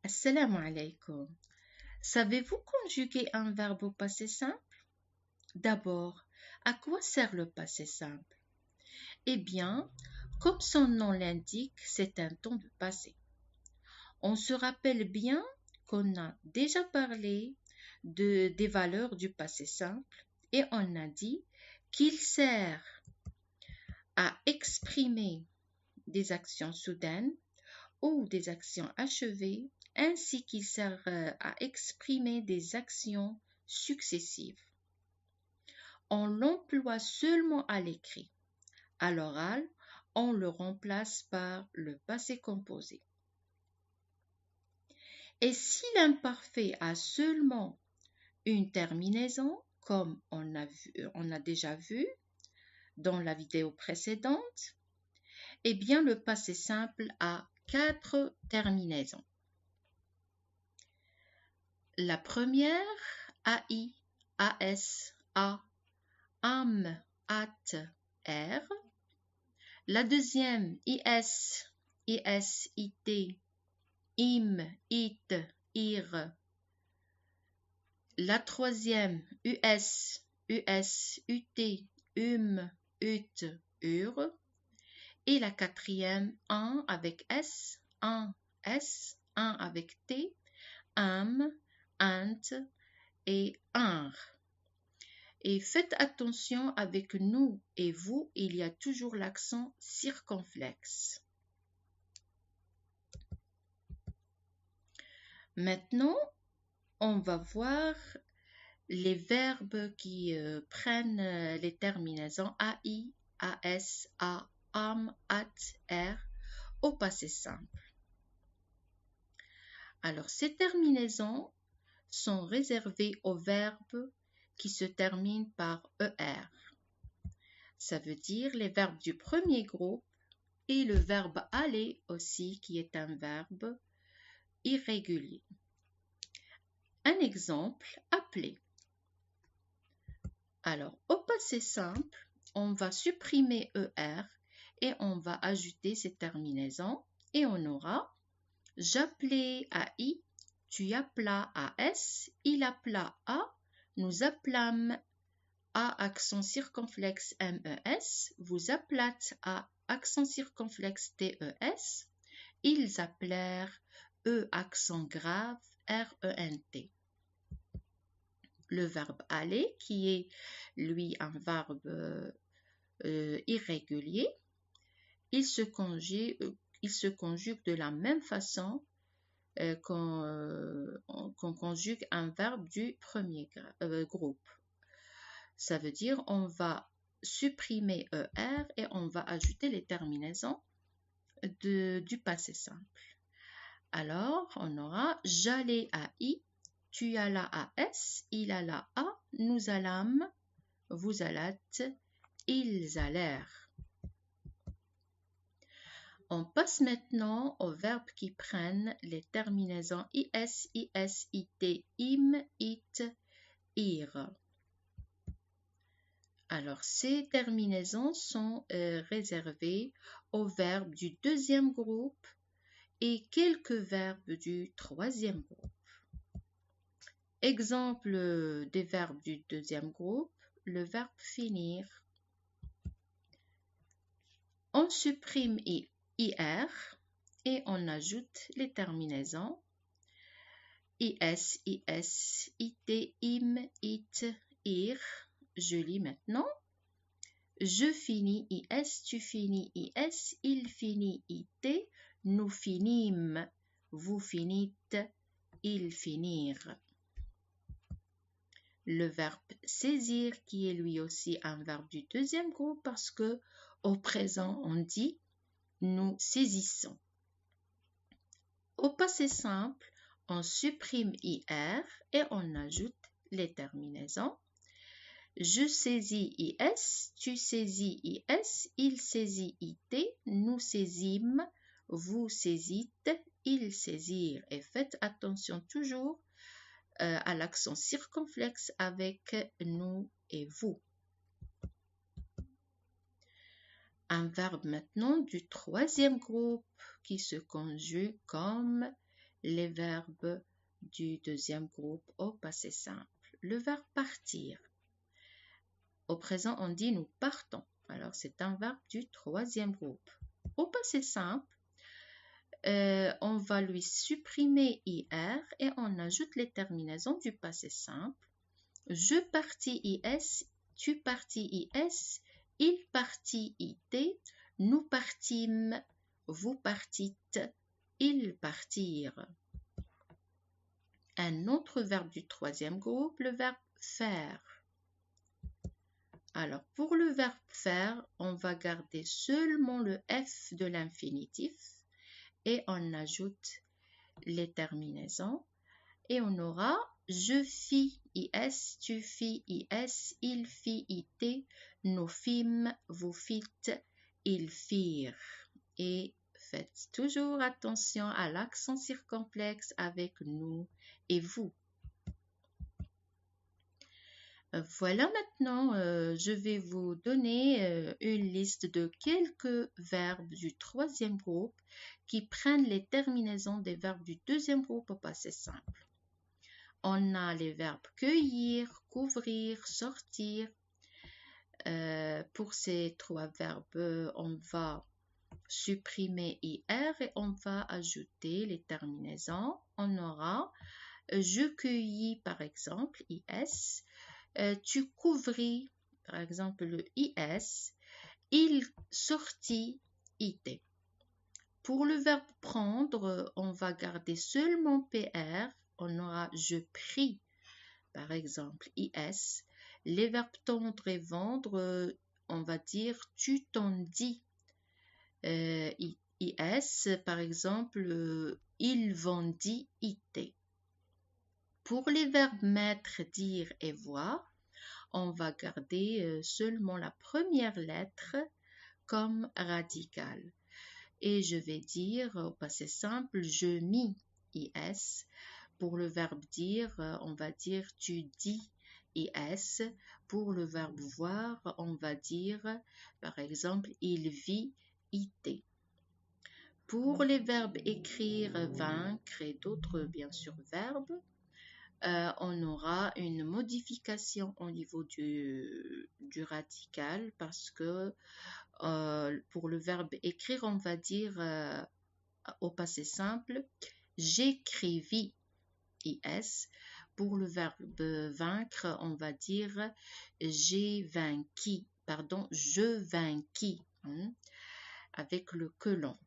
Assalamu alaikum. Savez-vous conjuguer un verbe au passé simple? D'abord, à quoi sert le passé simple? Eh bien, comme son nom l'indique, c'est un temps de passé. On se rappelle bien qu'on a déjà parlé des valeurs du passé simple et on a dit qu'il sert à exprimer des actions soudaines ou des actions achevées, ainsi qu'il sert à exprimer des actions successives. On l'emploie seulement à l'écrit. À l'oral, on le remplace par le passé composé. Et si l'imparfait a seulement une terminaison, comme on a déjà vu dans la vidéo précédente, eh bien le passé simple a 4 terminaisons. La première, AI, AS, A, AM, AT, R. La deuxième, IS, IS, IT, IM, IT, IR. La troisième, US, US, UT, UT, UR. Et la quatrième, un avec S, un avec T, AM, ANT et AR. Et faites attention, avec nous et vous, il y a toujours l'accent circonflexe. Maintenant, on va voir les verbes qui prennent les terminaisons AI, AS, A, AM, AT, R au passé simple. Alors, ces terminaisons sont réservées aux verbes qui se terminent par ER. Ça veut dire les verbes du premier groupe et le verbe aller aussi, qui est un verbe irrégulier. Un exemple, appeler. Alors, au passé simple, on va supprimer ER et on va ajouter ces terminaisons et on aura j'appelais à I, tu appela à S, il appela à, nous appelâmes à accent circonflexe MES, vous appelâtes à accent circonflexe TES, ils appelèrent E accent grave RENT. Le verbe aller, qui est lui un verbe irrégulier, il se conjugue de la même façon qu'on conjugue un verbe du premier groupe. Ça veut dire on va supprimer ER et on va ajouter les terminaisons du passé simple. Alors, on aura j'allais à I, tu allas à S, il alla à, nous allâmes, vous allâtes, ils allèrent. On passe maintenant aux verbes qui prennent les terminaisons IS, IS, IT, IM, IT, IR. Alors, ces terminaisons sont réservées aux verbes du deuxième groupe et quelques verbes du troisième groupe. Exemple des verbes du deuxième groupe, le verbe finir. On supprime IR et on ajoute les terminaisons IS, IS, IT, IM, IT, IR. Je lis maintenant. Je finis IS, tu finis IS, il finit IT, nous finîmes, vous finîtes, ils finirent. Le verbe saisir, qui est lui aussi un verbe du deuxième groupe, parce que au présent on dit nous saisissons. Au passé simple, on supprime IR et on ajoute les terminaisons. Je saisis IS, tu saisis IS, il saisit IT, nous saisîmes, vous saisîtes, ils saisirent. Et faites attention toujours à l'accent circonflexe avec nous et vous. Un verbe maintenant du troisième groupe qui se conjugue comme les verbes du deuxième groupe au passé simple. Le verbe partir. Au présent, on dit nous partons. Alors, c'est un verbe du troisième groupe. Au passé simple, on va lui supprimer IR et on ajoute les terminaisons du passé simple. Je partis IS, tu partis IS, il partit IT, nous partîmes, vous partîtes, ils partirent. Un autre verbe du troisième groupe, le verbe faire. Alors, pour le verbe faire, on va garder seulement le F de l'infinitif et on ajoute les terminaisons et on aura je fis IS, tu fis IS, il fit IT, nous fîmes, vous fîtes, ils firent. Et faites toujours attention à l'accent circonflexe avec nous et vous. Voilà, maintenant, je vais vous donner une liste de quelques verbes du troisième groupe qui prennent les terminaisons des verbes du deuxième groupe au passé simple. On a les verbes cueillir, couvrir, sortir. Pour ces trois verbes, on va supprimer IR et on va ajouter les terminaisons. On aura je cueillis par exemple IS, tu couvris par exemple le IS, il sortit IT. Pour le verbe prendre, on va garder seulement PR, on aura je pris par exemple IS. Les verbes tendre et vendre, on va dire tu t'en dis. IS, par exemple, il vendit IT. Pour les verbes mettre, dire et voir, on va garder seulement la première lettre comme radicale. Et je vais dire au passé simple, je mis IS. Pour le verbe dire, on va dire tu dis IS. Pour le verbe voir, on va dire par exemple il vit IT. Pour les verbes écrire, vaincre et d'autres bien sûr verbes, on aura une modification au niveau du radical parce que pour le verbe écrire, on va dire au passé simple, j'écrivis IS. Pour le verbe vaincre, on va dire j'ai vaincu, pardon, je vainquis, avec le que l'on,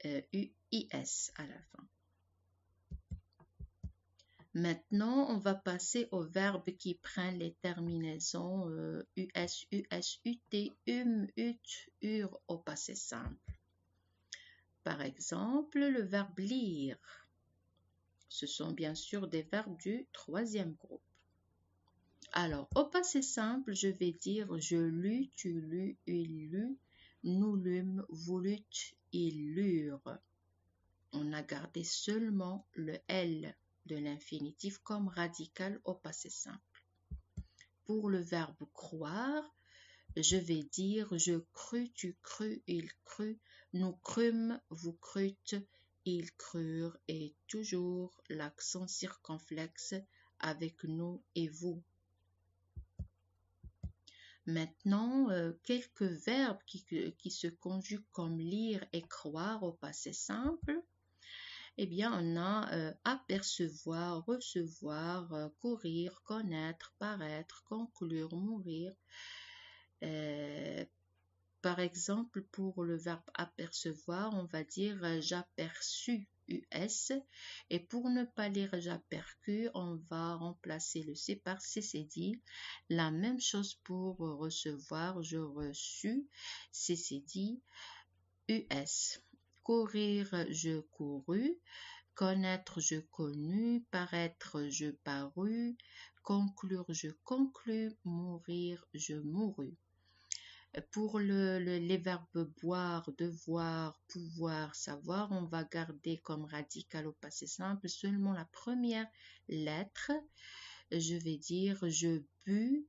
UIS à la fin. Maintenant, on va passer au verbe qui prend les terminaisons US, US, UT, UT, UR au passé simple. Par exemple, le verbe lire. Ce sont bien sûr des verbes du troisième groupe. Alors, au passé simple, je vais dire je lus, tu lus, il lut, nous lûmes, vous lûtes, ils lurent. On a gardé seulement le L de l'infinitif comme radical au passé simple. Pour le verbe croire, je vais dire je crus, tu crus, il crut, nous crûmes, vous crûtes, ils crurent et toujours l'accent circonflexe avec nous et vous. Maintenant, quelques verbes qui se conjuguent comme lire et croire au passé simple. Eh bien, on a apercevoir, recevoir, courir, connaître, paraître, conclure, mourir. Par exemple, pour le verbe apercevoir, on va dire j'aperçus US. Et pour ne pas lire j'aperçus, on va remplacer le C par CCD. La même chose pour recevoir, je reçus, CCD, US. Courir, je courus. Connaître, je connus. Paraître, je parus. Conclure, je conclus. Mourir, je mourus. Pour les verbes boire, devoir, pouvoir, savoir, on va garder comme radical au passé simple seulement la première lettre. Je vais dire je bus.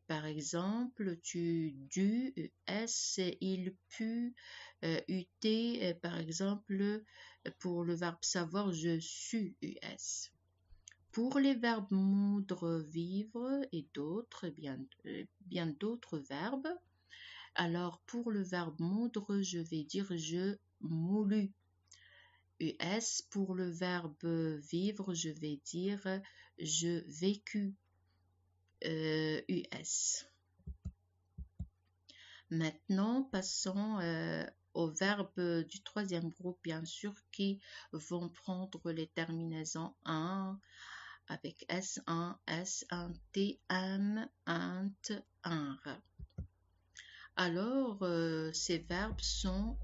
Par exemple, tu dus, US, il put, UT, par exemple, pour le verbe savoir, je suis US. Pour les verbes moudre, vivre et d'autres, bien d'autres verbes. Alors, pour le verbe moudre, je vais dire je moulu. US. Pour le verbe vivre, je vais dire je vécu. US. Maintenant, passons aux verbes du troisième groupe, bien sûr, qui vont prendre les terminaisons un avec S1, S1, TM, int, INR. Alors, ces verbes sont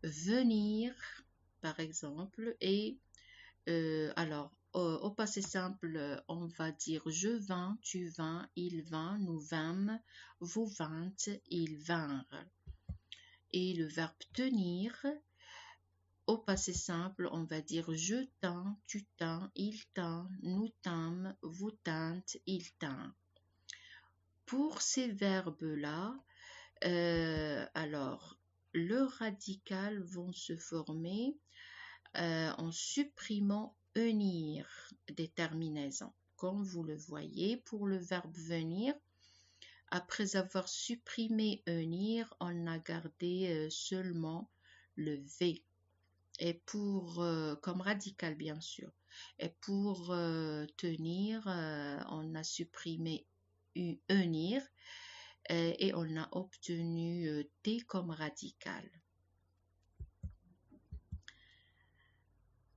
venir, par exemple, et alors, au passé simple, on va dire je vins, tu vins, il vint, nous vîmes, vous vîntes, ils vinrent. Et le verbe tenir, au passé simple, on va dire je tins, tu tins, il tint, nous tîmes, vous tîntes, ils tinrent. Pour ces verbes-là, alors, le radical vont se former en supprimant unir des terminaisons. Comme vous le voyez, pour le verbe venir, après avoir supprimé unir, on a gardé seulement le V. Et pour, comme radical bien sûr. Et pour tenir, on a supprimé unir et on a obtenu T comme radical.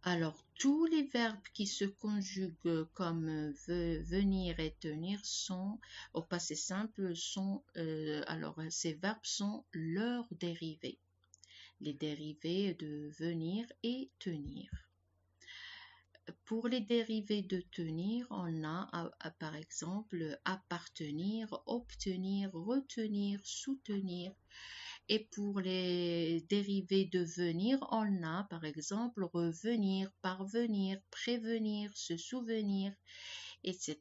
Alors, tous les verbes qui se conjuguent comme venir et tenir sont, au passé simple, alors ces verbes sont leurs dérivés. Les dérivés de venir et tenir. Pour les dérivés de tenir, on a par exemple appartenir, obtenir, retenir, soutenir. Et pour les dérivés de venir, on a par exemple revenir, parvenir, prévenir, se souvenir, etc.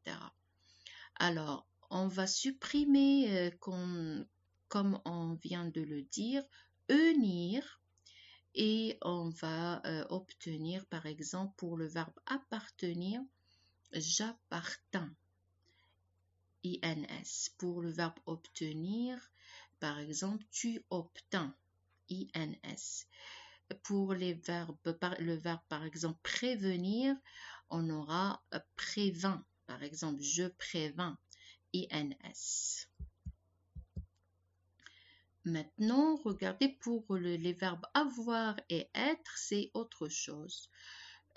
Alors, on va supprimer, comme on vient de le dire, unir et on va obtenir par exemple pour le verbe appartenir, j'appartins, INS. Pour le verbe obtenir, par exemple, tu obtins, INS. Pour le verbe par exemple prévenir, on aura prévint. Par exemple, je prévins, INS. Maintenant, regardez pour les verbes avoir et être, c'est autre chose.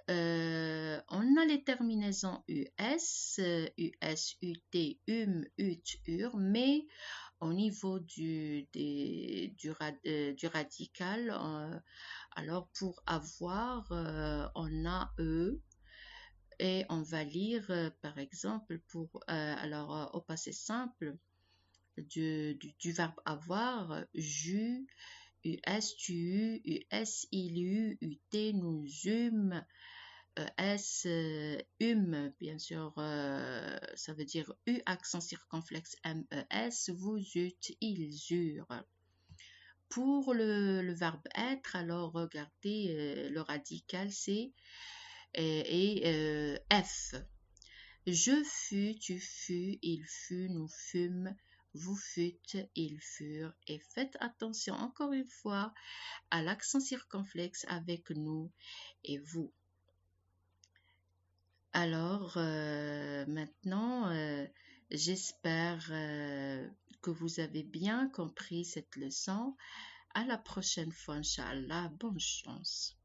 On a les terminaisons US, US, UT, UT, UR, mais au niveau du radical, alors pour avoir, on a E et on va lire par exemple pour, alors au passé simple du verbe avoir, j'eus, US, tu eus, US, il eut, UT, nous eûmes, bien sûr, ça veut dire U accent circonflexe MES, vous eûtes, ils eurent. Pour le verbe être, alors regardez le radical c'est F. Je fus, tu fus, il fut, nous fûmes, vous fûtes, ils furent. Et faites attention encore une fois à l'accent circonflexe avec nous et vous. Alors, maintenant, j'espère que vous avez bien compris cette leçon. À la prochaine fois, Inch'Allah. Bonne chance.